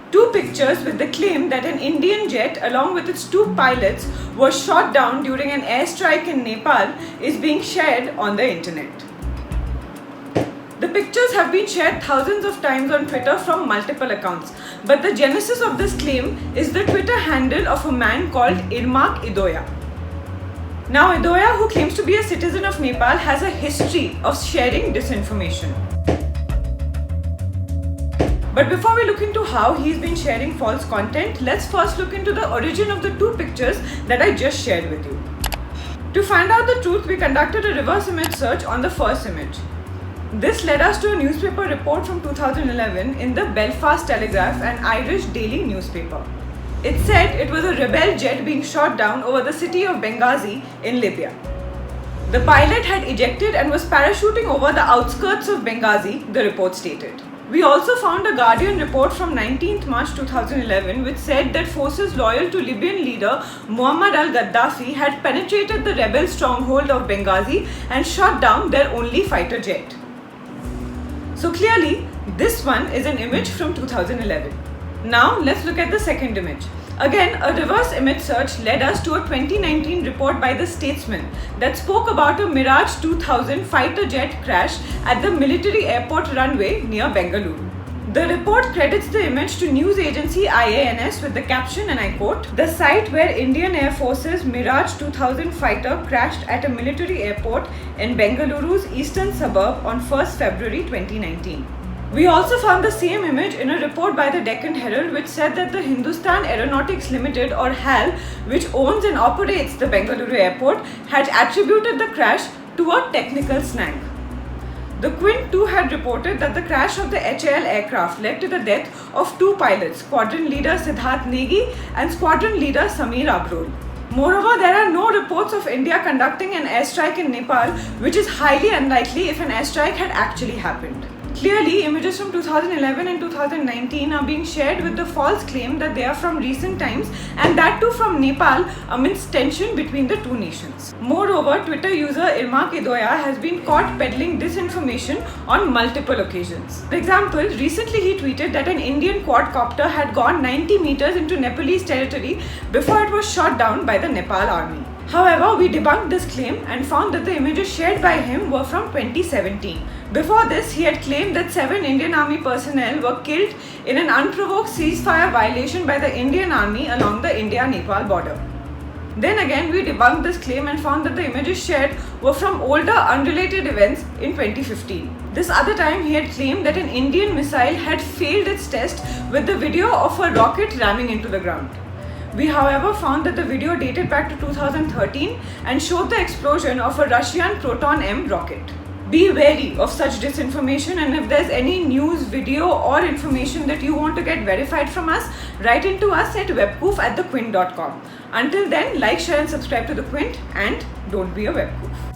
Two pictures with the claim that an Indian jet along with its two pilots was shot down during an airstrike in Nepal is being shared on the internet. The pictures have been shared thousands of times on Twitter from multiple accounts, but the genesis of this claim is the Twitter handle of a man called Irmak Idoia. Now, Idoia, who claims to be a citizen of Nepal, has a history of sharing disinformation. But before we look into how he's been sharing false content, let's first look into the origin of the two pictures that I just shared with you. To find out the truth, we conducted a reverse image search on the first image. This led us to a newspaper report from 2011 in the Belfast Telegraph, an Irish daily newspaper. It said it was a rebel jet being shot down over the city of Benghazi in Libya. The pilot had ejected and was parachuting over the outskirts of Benghazi, the report stated. We also found a Guardian report from 19th March 2011 which said that forces loyal to Libyan leader Muammar al-Gaddafi had penetrated the rebel stronghold of Benghazi and shot down their only fighter jet. So clearly, this one is an image from 2011. Now let's look at the second image. Again, a reverse image search led us to a 2019 report by The Statesman that spoke about a Mirage 2000 fighter jet crash at the military airport runway near Bengaluru. The report credits the image to news agency IANS with the caption, and I quote, "The site where Indian Air Force's Mirage 2000 fighter crashed at a military airport in Bengaluru's eastern suburb on 1st February 2019. We also found the same image in a report by the Deccan Herald which said that the Hindustan Aeronautics Limited, or HAL, which owns and operates the Bengaluru airport, had attributed the crash to a technical snag. The Quint too had reported that the crash of the HAL aircraft led to the death of two pilots, Squadron Leader Siddharth Negi and Squadron Leader Sameer Abrol. Moreover, there are no reports of India conducting an airstrike in Nepal, which is highly unlikely if an airstrike had actually happened. Clearly, images from 2011 and 2019 are being shared with the false claim that they are from recent times, and that too from Nepal, amidst tension between the two nations. Moreover, Twitter user Irmak Idoia has been caught peddling disinformation on multiple occasions. For example, recently he tweeted that an Indian quadcopter had gone 90 meters into Nepalese territory before it was shot down by the Nepal army. However, we debunked this claim and found that the images shared by him were from 2017. Before this, he had claimed that 7 Indian Army personnel were killed in an unprovoked ceasefire violation by the Indian Army along the India-Nepal border. Then again, we debunked this claim and found that the images shared were from older unrelated events in 2015. This other time, he had claimed that an Indian missile had failed its test with the video of a rocket ramming into the ground. We, however, found that the video dated back to 2013 and showed the explosion of a Russian Proton M rocket. Be wary of such disinformation, and if there's any news, video or information that you want to get verified from us, write into us at webkoof@thequint.com. Until then, like, share and subscribe to The Quint, and don't be a webkoof.